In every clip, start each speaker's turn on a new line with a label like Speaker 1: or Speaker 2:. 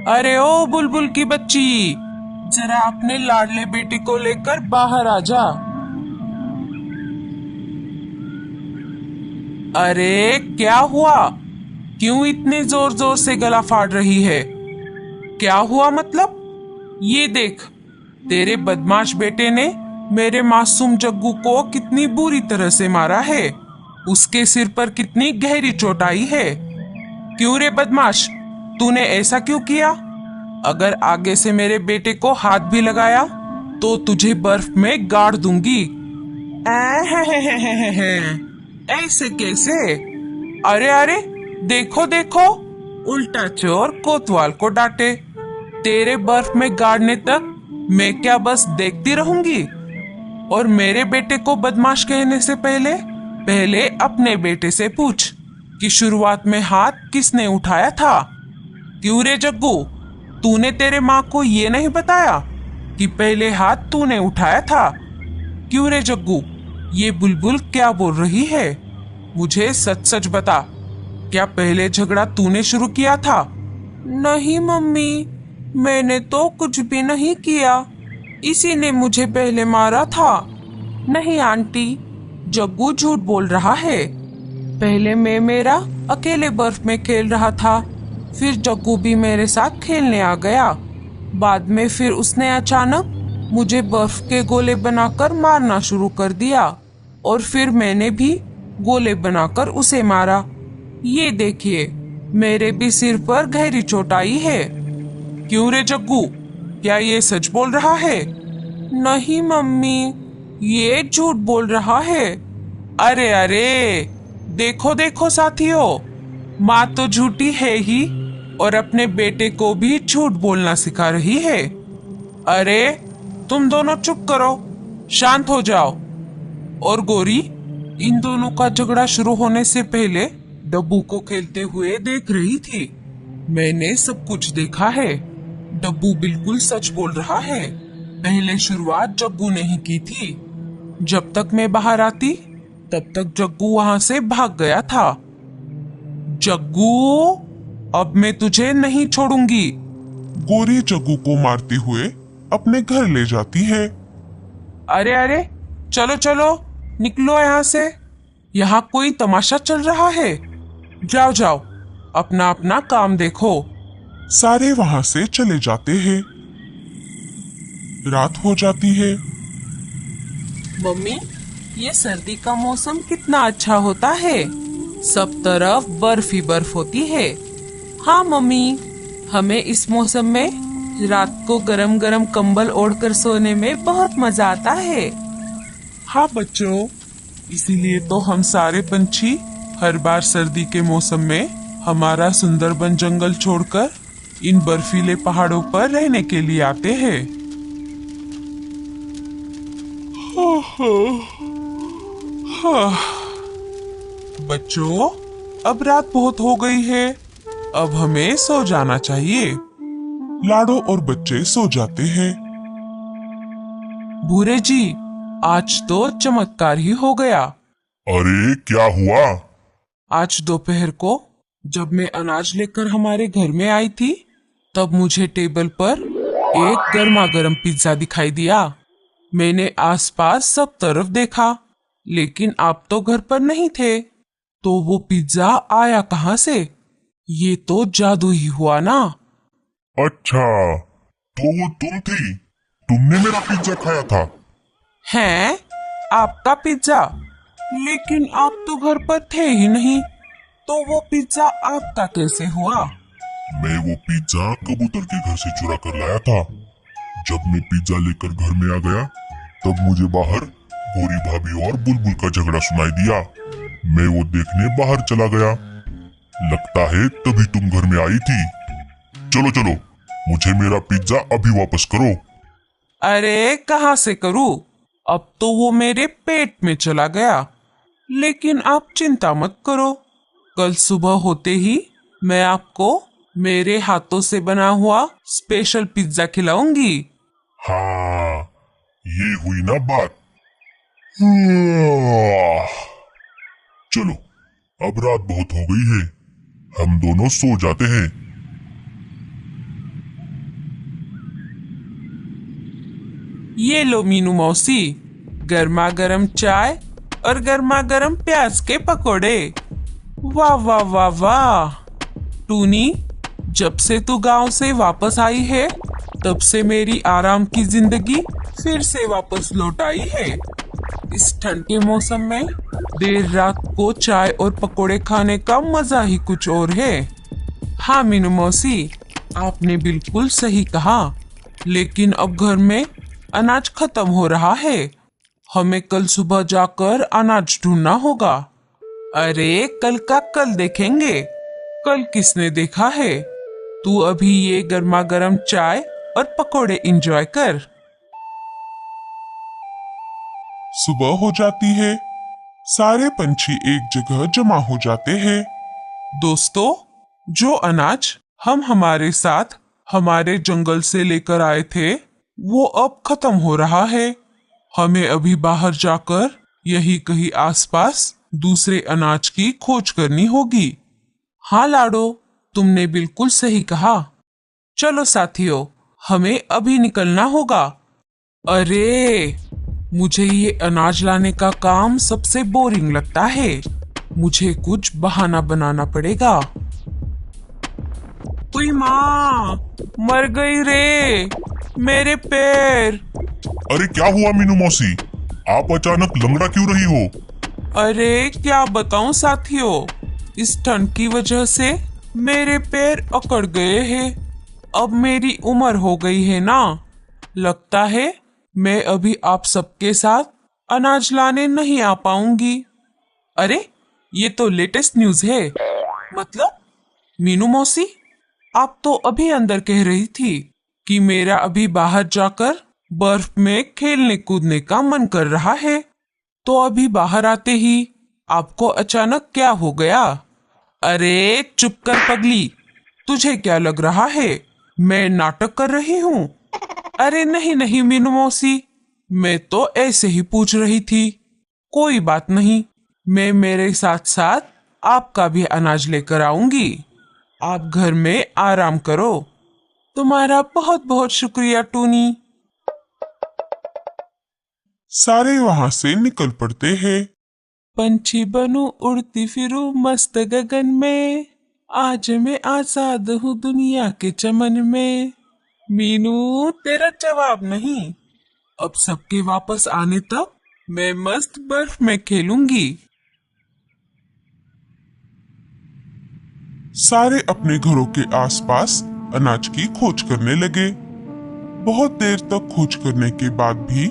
Speaker 1: अरे ओ बुलबुल की बच्ची, जरा अपने लाडले बेटे को लेकर बाहर आ जा। अरे क्या हुआ? क्यों इतने जोर जोर से गला फाड़ रही है? क्या हुआ मतलब? ये देख, तेरे बदमाश बेटे ने मेरे मासूम जग्गू को कितनी बुरी तरह से मारा है। उसके सिर पर कितनी गहरी चोट आई है। क्यों रे बदमाश, तूने ऐसा क्यों किया? अगर आगे से मेरे बेटे को हाथ भी लगाया तो तुझे बर्फ में गाड़ दूंगी। ऐसे कैसे? अरे अरे, देखो देखो, उल्टा चोर कोतवाल को डांटे। तेरे बर्फ में गाड़ने तक मैं क्या बस देखती रहूंगी? और मेरे बेटे को बदमाश कहने से पहले पहले अपने बेटे से पूछ कि शुरुआत में हाथ किसने उठाया था। क्यों रे जग्गू, तूने तेरे माँ को ये नहीं बताया कि पहले हाथ तूने उठाया था? क्यों रे जग्गू, ये बुलबुल क्या बोल रही है? मुझे सच सच बता, क्या पहले झगड़ा तूने शुरू किया था? नहीं मम्मी, मैंने तो कुछ भी नहीं किया। इसी ने मुझे पहले मारा था। नहीं आंटी, जग्गू झूठ बोल रहा है। पहले मैं मेरा अकेले बर्फ में खेल रहा था, फिर जग्गू भी मेरे साथ खेलने आ गया। बाद में फिर उसने अचानक मुझे बर्फ के गोले बनाकर मारना शुरू कर दिया और फिर मैंने भी गोले बनाकर उसे मारा। ये देखिए, मेरे भी सिर पर गहरी चोट आई है। क्यों रे जग्गू, क्या ये सच बोल रहा है? नहीं मम्मी, ये झूठ बोल रहा है। अरे अरे, देखो देखो साथियों, माँ तो झूठी है ही और अपने बेटे को भी झूठ बोलना सिखा रही है। अरे तुम दोनों चुप करो, शांत हो जाओ। और गोरी इन दोनों का झगड़ा शुरू होने से पहले डब्बू को खेलते हुए देख रही थी। मैंने सब कुछ देखा है। डब्बू बिल्कुल सच बोल रहा है। पहले शुरुआत जग्गू ने ही की थी। जब तक मैं बाहर आती तब तक जग्गू वहां से भाग गया था। जग्गू, अब मैं तुझे नहीं छोड़ूंगी।
Speaker 2: गोरी जग्गू को मारते हुए अपने घर ले जाती है।
Speaker 1: अरे अरे, चलो चलो, निकलो यहाँ से। यहाँ कोई तमाशा चल रहा है। जाओ जाओ, अपना अपना काम देखो।
Speaker 2: सारे वहां से चले जाते हैं। रात हो जाती है।
Speaker 1: मम्मी, ये सर्दी का मौसम कितना अच्छा होता है। सब तरफ बर्फ ही बर्फ होती है। हाँ मम्मी, हमें इस मौसम में रात को गरम गरम कंबल ओढ़कर सोने में बहुत मजा आता है।
Speaker 2: हाँ बच्चों,
Speaker 1: इसीलिए तो हम सारे पंछी हर बार सर्दी के मौसम में हमारा सुंदरबन जंगल छोड़कर इन बर्फीले पहाड़ों पर रहने के लिए आते हैं। बच्चों, अब रात बहुत हो गई है, अब हमें सो जाना चाहिए।
Speaker 2: लाडो और बच्चे सो जाते हैं।
Speaker 1: भूरे जी, आज तो चमत्कार ही हो गया।
Speaker 2: अरे क्या हुआ?
Speaker 1: आज दोपहर को जब मैं अनाज लेकर हमारे घर में आई थी, तब मुझे टेबल पर एक गर्मा गर्म पिज्जा दिखाई दिया। मैंने आसपास सब तरफ देखा, लेकिन आप तो घर पर नहीं थे। तो वो पिज्जा आया कहाँ से? ये तो जादू ही हुआ ना।
Speaker 2: अच्छा, तो वो तुम थी? तुमने मेरा पिज्जा खाया था?
Speaker 1: हैं? आपका पिज्जा? लेकिन आप तो घर पर थे ही नहीं, तो वो पिज्जा आपका कैसे हुआ?
Speaker 2: मैं वो पिज्जा कबूतर के घर से चुरा कर लाया था। जब मैं पिज्जा लेकर घर में आ गया, तब मुझे बाहर गोरी भाभी और बुलबुल का झगड़ा सुनाई दिया। मैं वो देखने बाहर चला गया। लगता है तभी तुम घर में आई थी। चलो चलो, मुझे मेरा पिज्जा अभी वापस करो।
Speaker 1: अरे कहाँ से करूँ? अब तो वो मेरे पेट में चला गया। लेकिन आप चिंता मत करो, कल सुबह होते ही मैं आपको मेरे हाथों से बना हुआ स्पेशल पिज्जा खिलाऊंगी।
Speaker 2: हाँ, ये हुई ना बात। चलो, अब रात बहुत हो गई है, हम दोनों सो जाते हैं।
Speaker 1: ये लो मीनू मौसी, गर्मा गर्म चाय और गर्मा गर्म प्याज के पकोड़े। वाह वाह वाह वाह। टूनी, जब से तू गांव से वापस आई है तब से मेरी आराम की जिंदगी फिर से वापस लौट आई है। इस ठंड के मौसम में देर रात को चाय और पकोड़े खाने का मजा ही कुछ और है। हाँ मीनू मौसी, आपने बिल्कुल सही कहा, लेकिन अब घर में अनाज खत्म हो रहा है। हमें कल सुबह जाकर अनाज ढूंढना होगा। अरे कल का कल देखेंगे, कल किसने देखा है। तू अभी ये गर्मा गर्म चाय और पकोड़े एंजॉय कर।
Speaker 2: सुबह हो जाती है, सारे पंछी एक जगह जमा हो जाते हैं।
Speaker 1: दोस्तों, जो अनाज हम हमारे साथ हमारे जंगल से लेकर आए थे वो अब खत्म हो रहा है। हमें अभी बाहर जाकर यही कहीं आसपास दूसरे अनाज की खोज करनी होगी। हाँ लाडो, तुमने बिल्कुल सही कहा। चलो साथियों, हमें अभी निकलना होगा। अरे, मुझे ये अनाज लाने का काम सबसे बोरिंग लगता है। मुझे कुछ बहाना बनाना पड़ेगा। ओए माँ, मर गई रे, मेरे पैर।
Speaker 2: अरे क्या हुआ मीनू मौसी, आप अचानक लंगड़ा क्यों रही हो?
Speaker 1: अरे क्या बताऊं साथियों, इस ठंड की वजह से मेरे पैर अकड़ गए हैं। अब मेरी उम्र हो गई है ना, लगता है मैं अभी आप सबके साथ अनाज लाने नहीं आ पाऊंगी। अरे ये तो लेटेस्ट न्यूज है। मतलब मीनू मौसी, आप तो अभी अंदर कह रही थी कि मेरा अभी बाहर जाकर बर्फ में खेलने कूदने का मन कर रहा है, तो अभी बाहर आते ही आपको अचानक क्या हो गया? अरे चुप कर पगली, तुझे क्या लग रहा है मैं नाटक कर रही हूँ? अरे नहीं नहीं मीनू मौसी, मैं तो ऐसे ही पूछ रही थी। कोई बात नहीं, मैं मेरे साथ साथ आपका भी अनाज लेकर आऊंगी। आप घर में आराम करो। तुम्हारा बहुत बहुत शुक्रिया टूनी।
Speaker 2: सारे वहां से निकल पड़ते हैं।
Speaker 1: पंछी बनूं उड़ती फिरूं मस्त गगन में, आज मैं आजाद हूँ दुनिया के चमन में। मीनू तेरा जवाब नहीं। अब सबके वापस आने तक मैं मस्त बर्फ में खेलूंगी।
Speaker 2: सारे अपने घरों के आसपास अनाज की खोज करने लगे। बहुत देर तक खोज करने के बाद भी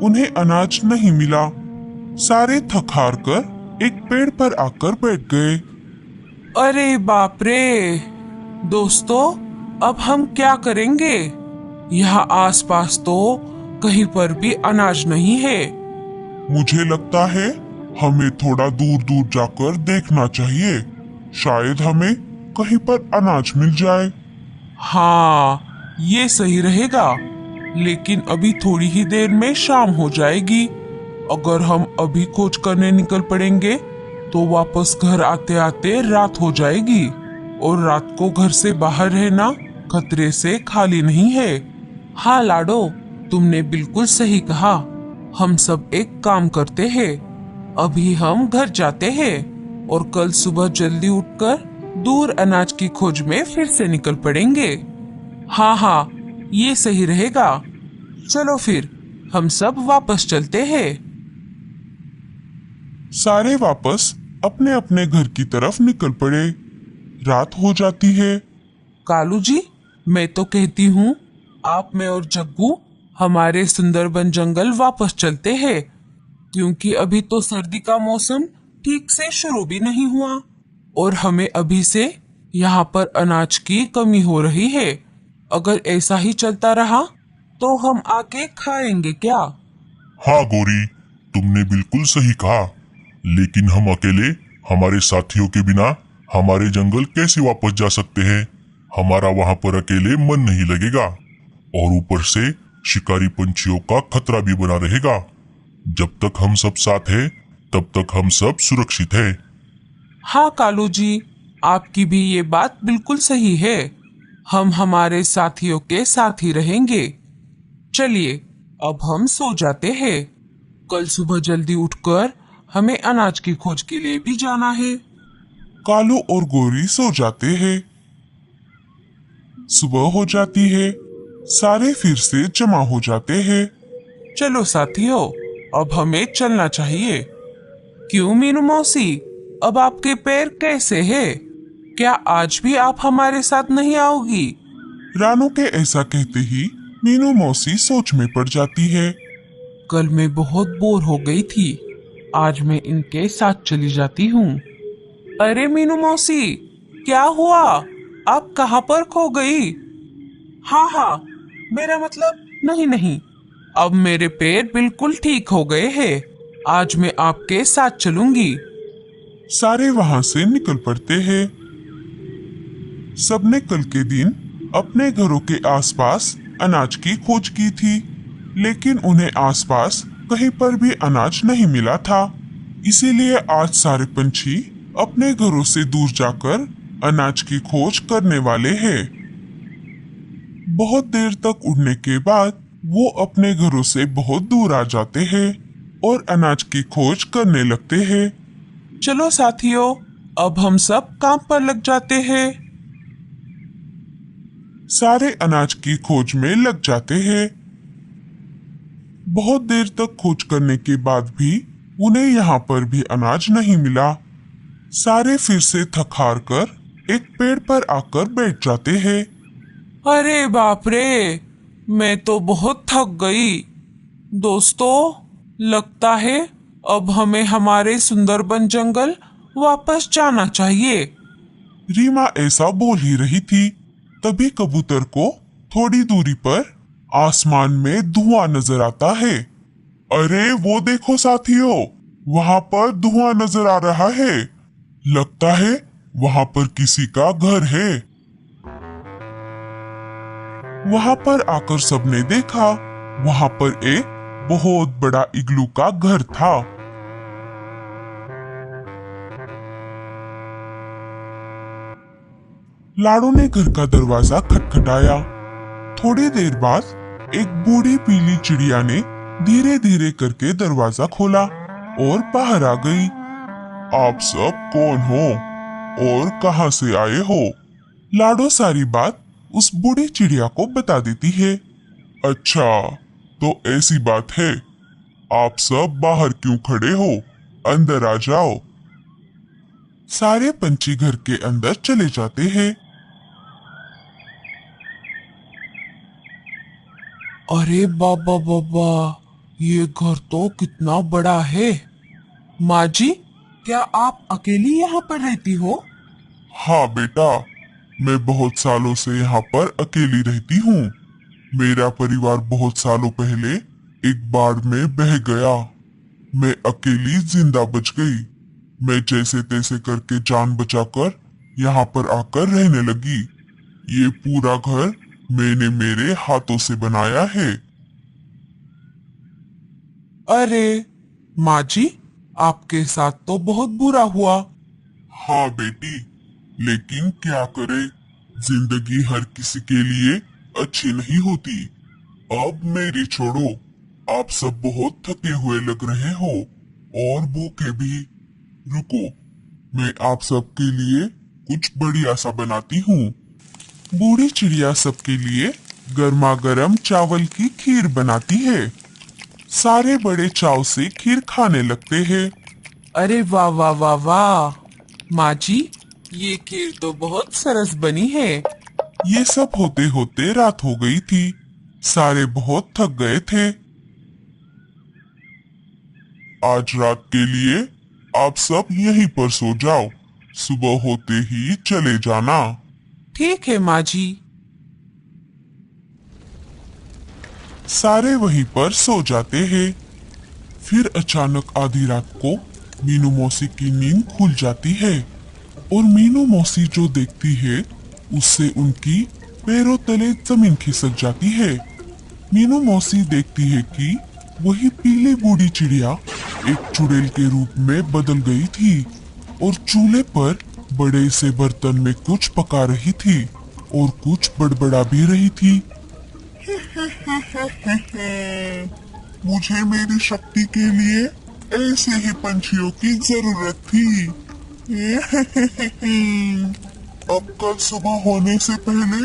Speaker 2: उन्हें अनाज नहीं मिला। सारे थक हार कर एक पेड़ पर आकर बैठ गए।
Speaker 1: अरे बाप रे, दोस्तों अब हम क्या करेंगे? यहाँ आसपास तो कहीं पर भी अनाज नहीं है।
Speaker 2: मुझे लगता है हमें थोड़ा दूर दूर जाकर देखना चाहिए, शायद हमें कहीं पर अनाज मिल जाए।
Speaker 1: हाँ ये सही रहेगा, लेकिन अभी थोड़ी ही देर में शाम हो जाएगी। अगर हम अभी खोज करने निकल पड़ेंगे तो वापस घर आते आते रात हो जाएगी, और रात को घर से बाहर रहना खतरे से खाली नहीं है। हाँ लाडो, तुमने बिल्कुल सही कहा। हम सब एक काम करते हैं, अभी हम घर जाते हैं और कल सुबह जल्दी उठकर दूर अनाज की खोज में फिर से निकल पड़ेंगे। हाँ हाँ, ये सही रहेगा। चलो फिर हम सब वापस चलते हैं।
Speaker 2: सारे वापस अपने अपने घर की तरफ निकल पड़े। रात हो जाती है।
Speaker 1: कालू जी, मैं तो कहती हूँ आप, मैं और जग्गू हमारे सुंदरबन जंगल वापस चलते हैं, क्योंकि अभी तो सर्दी का मौसम ठीक से शुरू भी नहीं हुआ और हमें अभी से यहाँ पर अनाज की कमी हो रही है। अगर ऐसा ही चलता रहा तो हम आगे खाएंगे क्या?
Speaker 2: हाँ गौरी, तुमने बिल्कुल सही कहा, लेकिन हम अकेले हमारे साथियों के बिना हमारे जंगल कैसे वापस जा सकते हैं? हमारा वहां पर अकेले मन नहीं लगेगा, और ऊपर से शिकारी पंछियों का खतरा भी बना रहेगा। जब तक हम सब साथ हैं, तब तक हम सब सुरक्षित हैं।
Speaker 1: हाँ कालू जी, आपकी भी ये बात बिल्कुल सही है। हम हमारे साथियों के साथ ही रहेंगे। चलिए अब हम सो जाते हैं। कल सुबह जल्दी उठकर हमें अनाज की खोज के लिए भी जाना है।
Speaker 2: कालू और गोरी सो जाते हैं। सुबह हो जाती है, सारे फिर से जमा हो जाते हैं।
Speaker 1: चलो साथियों, अब हमें चलना चाहिए। क्यों मीनू मौसी, अब आपके पैर कैसे हैं? क्या आज भी आप हमारे साथ नहीं आओगी?
Speaker 2: रानू के ऐसा कहते ही मीनू मौसी सोच में पड़ जाती है।
Speaker 1: कल मैं बहुत बोर हो गई थी, आज मैं इनके साथ चली जाती हूँ। अरे मीनू मौसी, क्या हुआ? आप कहाँ पर खो गई? हाँ हाँ, मेरा मतलब नहीं नहीं, अब मेरे पैर बिल्कुल ठीक हो गए हैं। आज मैं आपके साथ चलूंगी।
Speaker 2: सारे वहां से निकल पड़ते हैं। सबने कल के दिन अपने घरों के आसपास अनाज की खोज की थी, लेकिन उन्हें आसपास कहीं पर भी अनाज नहीं मिला था। इसीलिए आज सारे पंछी अपने घरों से दूर जाकर अनाज की खोज करने वाले हैं। बहुत देर तक उड़ने के बाद वो अपने घरों से बहुत दूर आ जाते हैं और अनाज की खोज करने लगते हैं।
Speaker 1: चलो साथियों, अब हम सब काम पर लग जाते हैं।
Speaker 2: सारे अनाज की खोज में लग जाते हैं। बहुत देर तक खोज करने के बाद भी उन्हें यहाँ पर भी अनाज नहीं मिला। सारे फिर से थक हार कर एक पेड़ पर आकर बैठ जाते हैं।
Speaker 1: अरे बाप रे, मैं तो बहुत थक गई। दोस्तों, लगता है अब हमें हमारे सुंदरबन जंगल वापस जाना चाहिए।
Speaker 2: रीमा ऐसा बोल ही रही थी, तभी कबूतर को थोड़ी दूरी पर आसमान में धुआं नजर आता है। अरे वो देखो साथियों, वहां पर धुआं नजर आ रहा है। लगता है वहां पर किसी का घर है। वहां पर आकर सबने देखा, वहां पर एक बहुत बड़ा इग्लू का घर था। लाडो ने घर का दरवाजा खटखटाया। थोड़ी देर बाद एक बूढ़ी पीली चिड़िया ने धीरे धीरे करके दरवाजा खोला और बाहर आ गई। आप सब कौन हो और कहां से आए हो? लाडो सारी बात उस बूढ़ी चिड़िया को बता देती है। अच्छा, तो ऐसी बात है। आप सब बाहर क्यों खड़े हो? अंदर आ जाओ। सारे पंछी घर के अंदर चले जाते हैं।
Speaker 1: अरे बाबा बाबा, ये घर तो कितना बड़ा है। माँ जी, क्या आप अकेली यहाँ पर रहती हो?
Speaker 2: हाँ बेटा, मैं बहुत सालों से यहाँ पर अकेली रहती हूँ। मेरा परिवार बहुत सालों पहले एक बाढ़ में बह गया। मैं अकेली जिंदा बच गई। मैं जैसे तैसे करके जान बचाकर यहाँ पर आकर रहने लगी। ये पूरा घर मैंने मेरे हाथों से बनाया है।
Speaker 1: अरे माँ जी, आपके साथ तो बहुत बुरा हुआ।
Speaker 2: हाँ बेटी, लेकिन क्या करे, जिंदगी हर किसी के लिए अच्छी नहीं होती। अब मेरी छोड़ो, आप सब बहुत थके हुए लग रहे हो और भूखे भी। रुको, मैं आप सबके लिए कुछ बढ़िया सा बनाती हूँ। बूढ़ी चिड़िया सबके लिए गर्मा गर्म चावल की खीर बनाती है। सारे बड़े चाव से खीर खाने लगते हैं।
Speaker 1: अरे वाह वाह वाह वाह, माँ जी, ये खीर तो बहुत सरस बनी है।
Speaker 2: ये सब होते होते रात हो गई थी। सारे बहुत थक गए थे। आज रात के लिए आप सब यहीं पर सो जाओ। सुबह होते ही चले जाना।
Speaker 1: ठीक है माँ जी।
Speaker 2: सारे वहीं पर सो जाते हैं। फिर अचानक आधी रात को मीनू मौसी की नींद खुल जाती है और मीनू मौसी जो देखती है उससे उनकी पैरों तले जमीन खिसक जाती है। मीनू मौसी देखती है कि वही पीली बूढ़ी चिड़िया एक चुड़ैल के रूप में बदल गई थी और चूल्हे पर बड़े से बर्तन में कुछ पका रही थी और कुछ बड़बड़ा भी रही थी। मुझे मेरी शक्ति के लिए ऐसे ही पंछियों की जरूरत थी। अब कल सुबह होने से पहले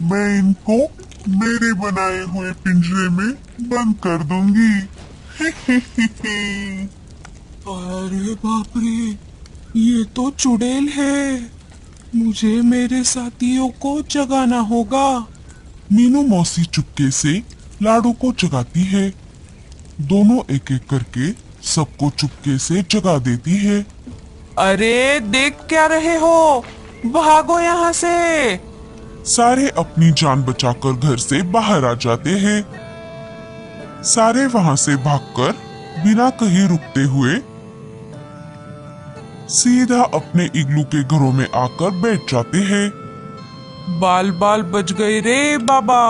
Speaker 2: मैं इनको मेरे बनाए हुए पिंजरे में बंद कर दूंगी।
Speaker 1: अरे बाप रे, ये तो चुड़ैल है। मुझे मेरे साथियों को जगाना होगा।
Speaker 2: मीनू मौसी चुपके से लाडू को जगाती है। दोनों एक एक करके सबको चुपके से जगा देती है।
Speaker 1: अरे देख क्या रहे हो, भागो यहाँ से।
Speaker 2: सारे अपनी जान बचाकर घर से बाहर आ जाते हैं। सारे वहां से भागकर बिना कहीं रुकते हुए सीधा अपने इग्लू के घरों में आकर बैठ जाते हैं।
Speaker 1: बाल बाल बच गए रे बाबा।